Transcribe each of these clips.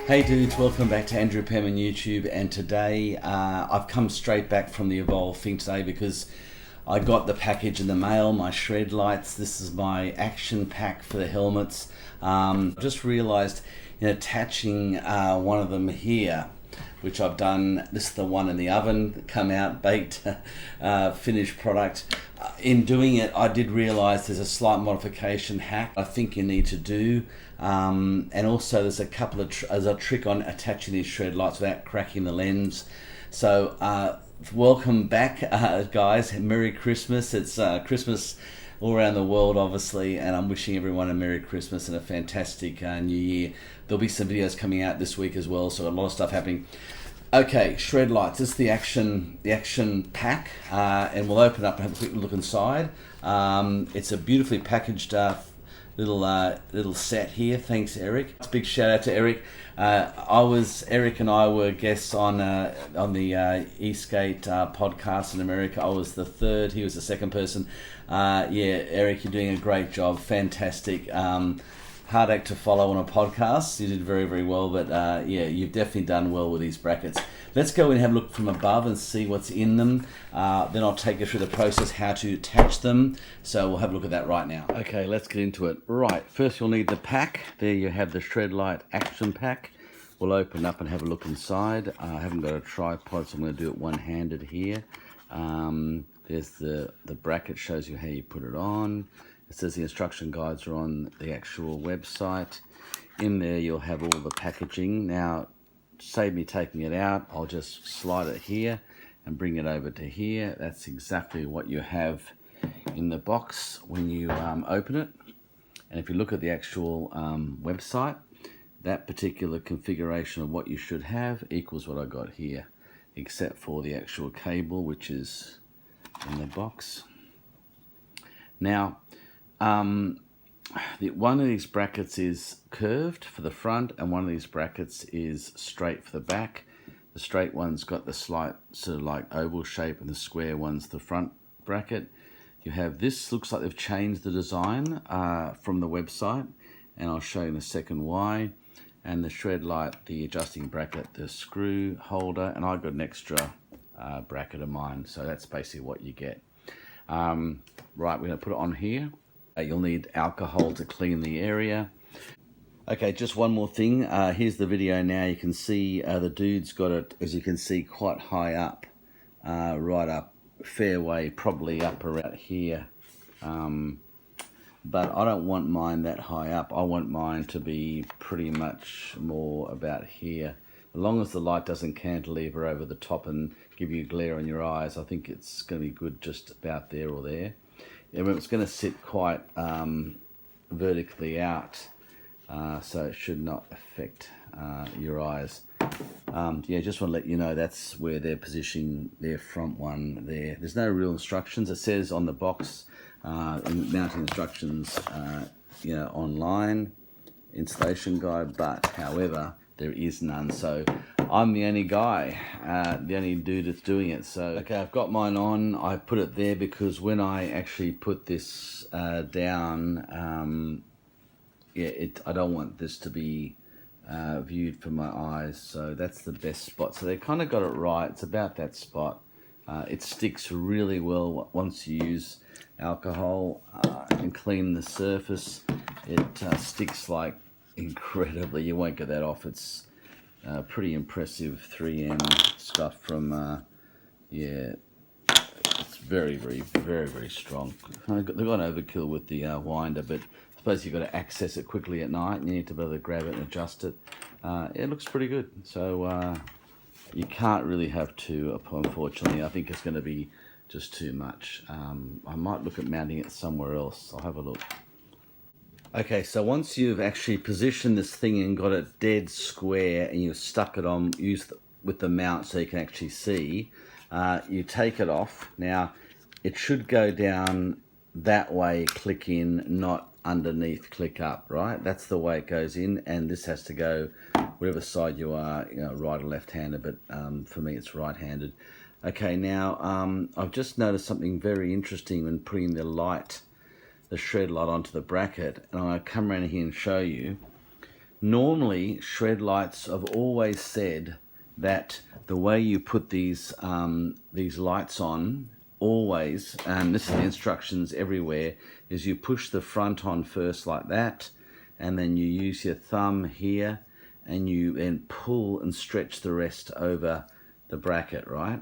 Hey dudes, welcome back to Andrew Penman YouTube, and today I've come straight back from the Evolve thing today because I got the package in the mail, my ShredLights. This is my action pack for the helmets. Just realized in attaching one of them here, which I've done, this is the one in the oven, come out, baked, finished product. In doing it, I did realize there's a slight modification hack I think you need to do. And also there's a couple of, there's a trick on attaching these ShredLights without cracking the lens. So welcome back, guys. Merry Christmas. It's Christmas all around the world, obviously, and I'm wishing everyone a Merry Christmas and a fantastic New Year. There'll be some videos coming out this week as well, so a lot of stuff happening. Okay, ShredLights. This is the action pack, and we'll open up and have a quick look inside. It's a beautifully packaged little set here. Thanks, Eric. Big shout out to Eric. Eric and I were guests on the eSkate podcast in America. I was the third, he was the second person. Yeah, Eric, you're doing a great job. Fantastic. Hard act to follow on a podcast. You did very, very well, but yeah, you've definitely done well with these brackets. Let's go and have a look from above and see what's in them. Then I'll take you through the process, how to attach them. So we'll have a look at that right now. Okay, let's get into it. Right, first you'll need the pack. There you have the ShredLight Action Pack. We'll open up and have a look inside. I haven't got a tripod, so I'm going to do it one-handed here. There's the bracket, shows you how you put it on. It says the instruction guides are on the actual website. In there you'll have all the packaging. Now, to save me taking it out, I'll just slide it here and bring it over to here. That's exactly what you have in the box when you open it. And if you look at the actual website, that particular configuration of what you should have equals what I got here, except for the actual cable, which is in the box. Now, one of these brackets is curved for the front, and one of these brackets is straight for the back. The straight one's got the slight sort of like oval shape, and the square one's the front bracket. You have this, looks like they've changed the design from the website, and I'll show you in a second why. And the ShredLight, the adjusting bracket, the screw holder, and I've got an extra bracket of mine, so that's basically what you get. Right, we're going to put it on here. You'll need alcohol to clean the area. Okay, just one more thing. Here's the video now. You can see the dude's got it, as you can see, quite high up, right up fairway, probably up around here. But I don't want mine that high up. I want mine to be pretty much more about here. As long as the light doesn't cantilever over the top and give you glare on your eyes, I think it's going to be good just about there or there. It's going to sit quite vertically out, so it should not affect your eyes. Yeah, just want to let you know that's where they're positioning their front one there. There's no real instructions. It says on the box, mounting instructions, you know, online, installation guide, but however, there is none. So I'm the only guy, the only dude that's doing it. So, okay, I've got mine on. I put it there because when I actually put this down, yeah, I don't want this to be viewed from my eyes. So that's the best spot. So they kind of got it right. It's about that spot. It sticks really well once you use alcohol and clean the surface. It sticks like incredibly. You won't get that off. It's pretty impressive 3M stuff from yeah, it's very, very, very, very strong. They've gone overkill with the winder, but I suppose you've got to access it quickly at night and you need to be able to grab it and adjust it. It looks pretty good. So you can't really have two, unfortunately. I think it's going to be just too much. I might look at mounting it somewhere else. I'll have a look. Okay, so once you've actually positioned this thing and got it dead square and you've stuck it on, with the mount so you can actually see, you take it off. Now, it should go down that way, click in, not underneath, click up, right? That's the way it goes in, and this has to go whatever side you are, you know, right or left-handed, but for me it's right-handed. Okay, now I've just noticed something very interesting when putting the ShredLight onto the bracket, and I'll come around here and show you. Normally, ShredLights have always said that the way you put these lights on, always, and this is the instructions everywhere, is you push the front on first like that, and then you use your thumb here, and you then pull and stretch the rest over the bracket, right?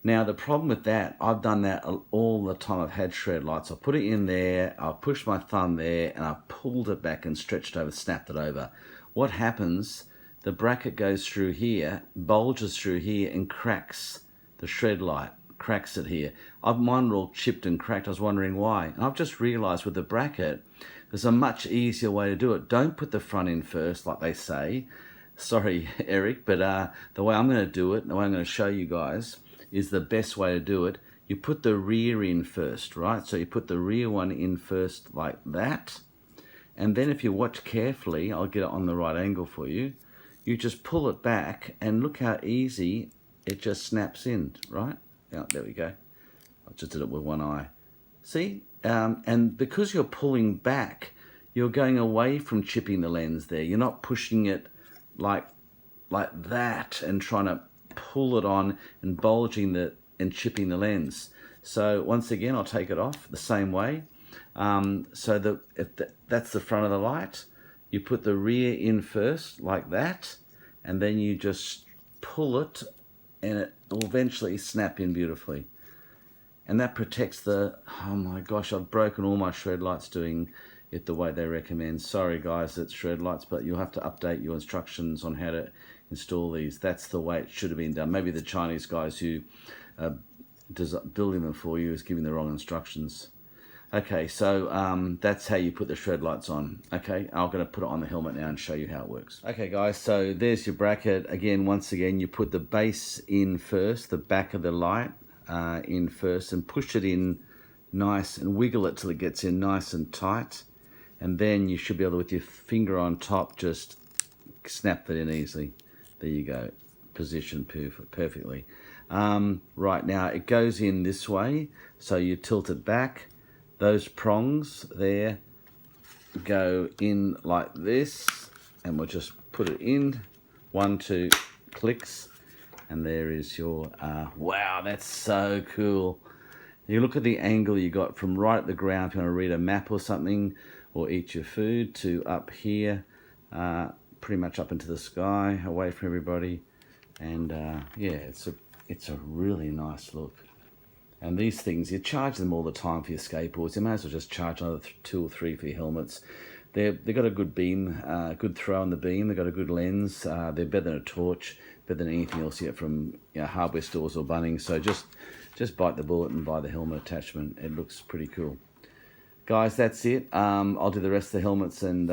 Now the problem with that, I've done that all the time I've had ShredLights. I put it in there, I pushed my thumb there, and I pulled it back and stretched over, snapped it over. What happens, the bracket goes through here, bulges through here, and cracks the ShredLight, cracks it here. Mine were all chipped and cracked. I was wondering why. And I've just realized with the bracket, there's a much easier way to do it. Don't put the front in first, like they say. Sorry, Eric, but the way I'm going to do it, the way I'm going to show you guys, is the best way to do it. You put the rear in first, right? So you put the rear one in first like that. And then if you watch carefully, I'll get it on the right angle for you. You just pull it back and look how easy it just snaps in, right? Yeah, there we go. I just did it with one eye. See? And because you're pulling back, you're going away from chipping the lens there. You're not pushing it like that and trying to pull it on and bulging and chipping the lens. So once again, I'll take it off the same way. So that's the front of the light. You put the rear in first like that, and then you just pull it, and it will eventually snap in beautifully. And that protects oh my gosh, I've broken all my ShredLights doing it the way they recommend. Sorry guys, it's ShredLights, but you'll have to update your instructions on how to install these. That's the way it should have been done. Maybe the Chinese guys who building them for you is giving the wrong instructions. Okay, so that's how you put the ShredLights on. Okay, I'm going to put it on the helmet now and show you how it works. Okay guys, so there's your bracket. Again, once again, you put the base in first, the back of the light in first, and push it in nice and wiggle it till it gets in nice and tight. And then you should be able to, with your finger on top, just snap that in easily. There you go, positioned perfectly. Right, now it goes in this way, so you tilt it back. Those prongs there go in like this, and we'll just put it in. 1, 2 clicks, and there is your, wow, that's so cool. You look at the angle you got from right at the ground, if you want to read a map or something, or eat your food, to up here, pretty much up into the sky, away from everybody. And yeah, it's a really nice look. And these things, you charge them all the time for your skateboards. You may as well just charge another 2 or 3 for your helmets. They've got a good beam, good throw on the beam. They've got a good lens. They're better than a torch, better than anything else you get from hardware stores or Bunnings. So just bite the bullet and buy the helmet attachment. It looks pretty cool. Guys, that's it. I'll do the rest of the helmets, and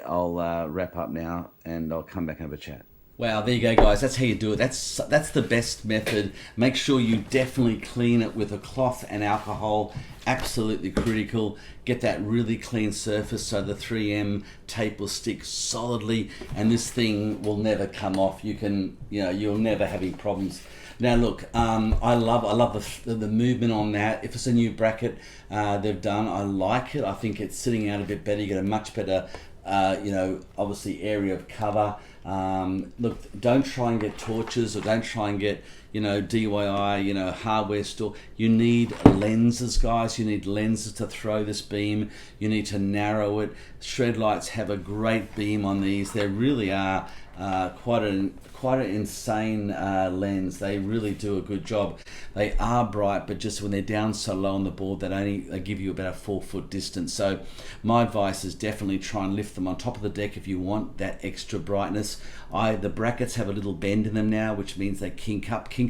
I'll wrap up now, and I'll come back and have a chat. Wow, there you go guys, that's how you do it. That's the best method. Make sure you definitely clean it with a cloth and alcohol. Absolutely critical. Get that really clean surface so the 3M tape will stick solidly, and this thing will never come off. You'll never have any problems. Now look, I love the movement on that. If it's a new bracket they've done, I like it. I think it's sitting out a bit better. You get a much better obviously area of cover. Look, don't try and get torches, or don't try and get DIY hardware store. You need lenses, guys. You need lenses to throw this beam. You need to narrow it. ShredLights have a great beam on these. They really are quite an insane lens. They really do a good job. They are bright, but just when they're down so low on the board, they give you about a 4-foot distance. So my advice is definitely try and lift them on top of the deck if you want that extra brightness. The brackets have a little bend in them now, which means they kink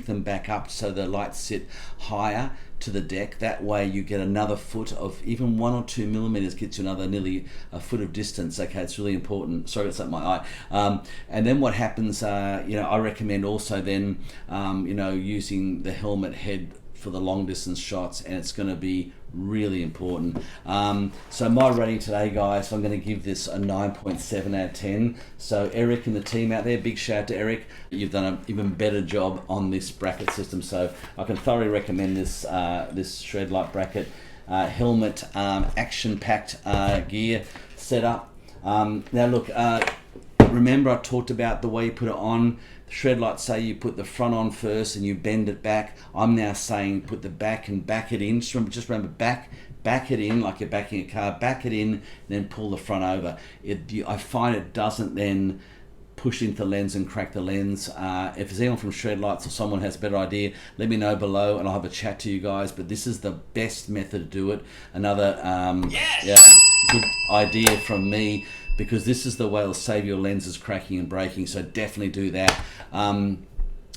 them back up so the lights sit higher to the deck. That way you get another foot of, even 1 or 2 millimeters gets you another nearly a foot of distance. Okay, it's really important. Sorry, it's up my eye. And then what happens, I recommend also then, using the helmet head for the long distance shots, and it's going to be really important. So my rating today, guys, I'm going to give this a 9.7 out of 10. So Eric and the team out there, big shout out to Eric. You've done an even better job on this bracket system. So I can thoroughly recommend this ShredLight bracket helmet action packed gear setup. Now look, remember I talked about the way you put it on. The ShredLights say you put the front on first and you bend it back. I'm now saying put the back and back it in. Just remember back it in like you're backing a car, back it in, and then pull the front over. I find it doesn't then push into the lens and crack the lens. If there's anyone from ShredLights or someone has a better idea, let me know below and I'll have a chat to you guys, but this is the best method to do it. Another good idea from me, because this is the way it'll save your lenses cracking and breaking, so definitely do that.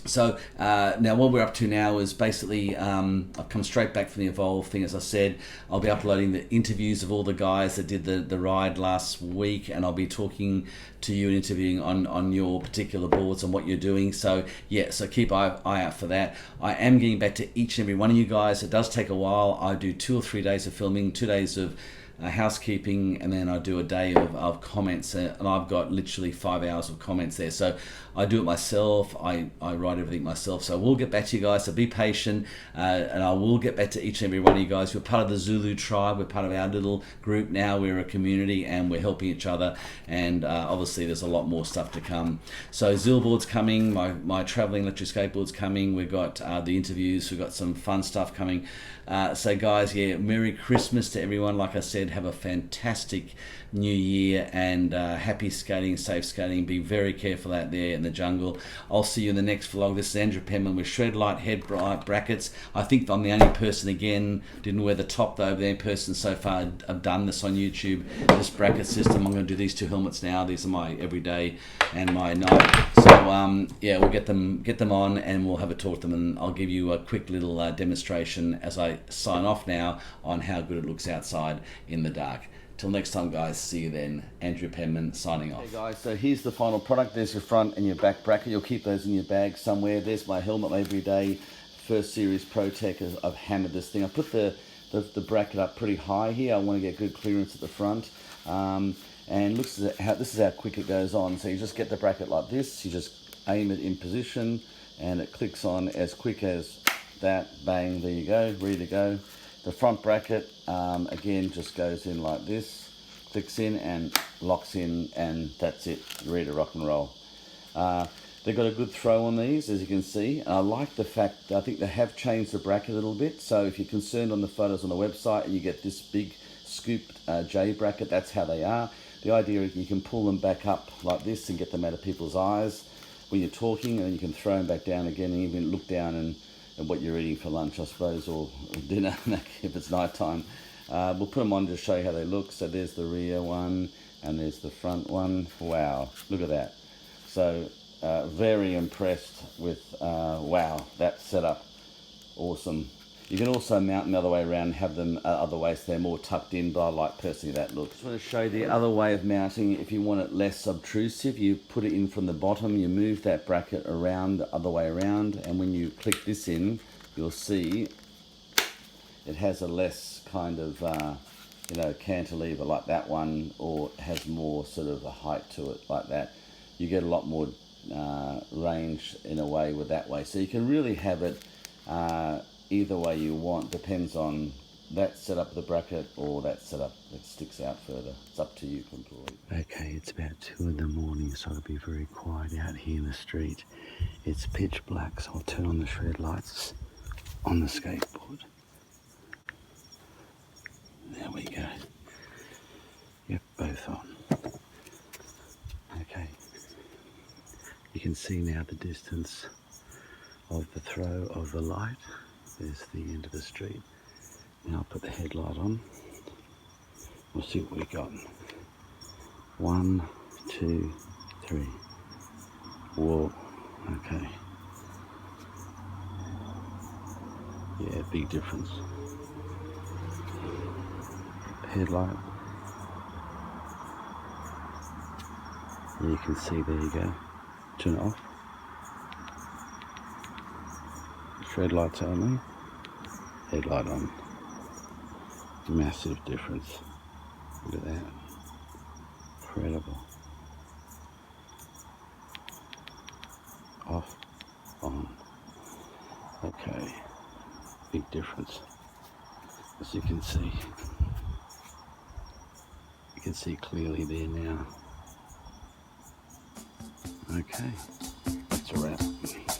So now what we're up to now is basically, I've come straight back from the Evolve thing, as I said. I'll be uploading the interviews of all the guys that did the ride last week, and I'll be talking to you and interviewing on your particular boards and what you're doing. So yeah, so keep eye out for that. I am getting back to each and every one of you guys. It does take a while. I do 2 or 3 days of filming, 2 days of housekeeping, and then I do a day of comments, and I've got literally 5 hours of comments there. So I do it myself. I write everything myself. So we'll get back to you guys. So be patient, and I will get back to each and every one of you guys. We're part of the Zulu tribe. We're part of our little group now. We're a community, and we're helping each other. And obviously, there's a lot more stuff to come. So Zillboard's coming. My traveling electric skateboard's coming. We've got the interviews. We've got some fun stuff coming. So guys, yeah, Merry Christmas to everyone. Like I said, have a fantastic new year, and happy skating, safe skating. Be very careful out there in the jungle. I'll see you in the next vlog. This is Andrew Penman with ShredLight head brackets. I think I'm the only person, again, didn't wear the top though, the only person so far I've done this on YouTube, this bracket system. I'm going to do these 2 helmets now. These are my everyday and my night. So yeah, we'll get them on, and we'll have a talk to them, and I'll give you a quick little demonstration as I sign off now on how good it looks outside in the dark. Till next time, guys, see you then. Andrew Penman signing off. Hey guys, so here's the final product. There's your front and your back bracket. You'll keep those in your bag somewhere. There's my helmet, my everyday first series Pro Tech. I've hammered this thing. I put the bracket up pretty high here. I want to get good clearance at the front. And looks at how this is how quick it goes on. So you just get the bracket like this. You just aim it in position, and it clicks on as quick as that. Bang, there you go, ready to go. The front bracket, again, just goes in like this, clicks in and locks in, and that's it, ready to rock and roll. They've got a good throw on these, as you can see. And I like the fact, I think they have changed the bracket a little bit. So if you're concerned on the photos on the website and you get this big scooped J bracket, that's how they are. The idea is you can pull them back up like this and get them out of people's eyes when you're talking, and then you can throw them back down again and even look down and what you're eating for lunch, I suppose, or dinner if it's night time. We'll put them on to show you how they look. So there's the rear one, and there's the front one. Wow, look at that. So very impressed with, wow, that setup, awesome. You can also mount them the other way around and have them other ways, so they're more tucked in, but I like personally that look. Just want to show you the other way of mounting. If you want it less obtrusive, you put it in from the bottom, you move that bracket around the other way around, and when you click this in, you'll see it has a less kind of, you know, cantilever like that one, or has more sort of a height to it like that. You get a lot more range in a way with that way. So you can really have it either way you want, depends on that setup of the bracket or that setup that sticks out further. It's up to you completely. Okay, it's about 2 in the morning, so I'll be very quiet out here in the street. It's pitch black, so I'll turn on the ShredLights on the skateboard. There we go. Yep, both on. Okay. You can see now the distance of the throw of the light. There's the end of the street. Now I'll put the headlight on. We'll see what we got. 1, 2, 3. Whoa, okay. Yeah, big difference. Headlight. And you can see, there you go. Turn it off. ShredLights only, headlight on. Massive difference. Look at that. Incredible. Off, on. Okay. Big difference. As you can see. can see clearly there now. Okay, that's a wrap.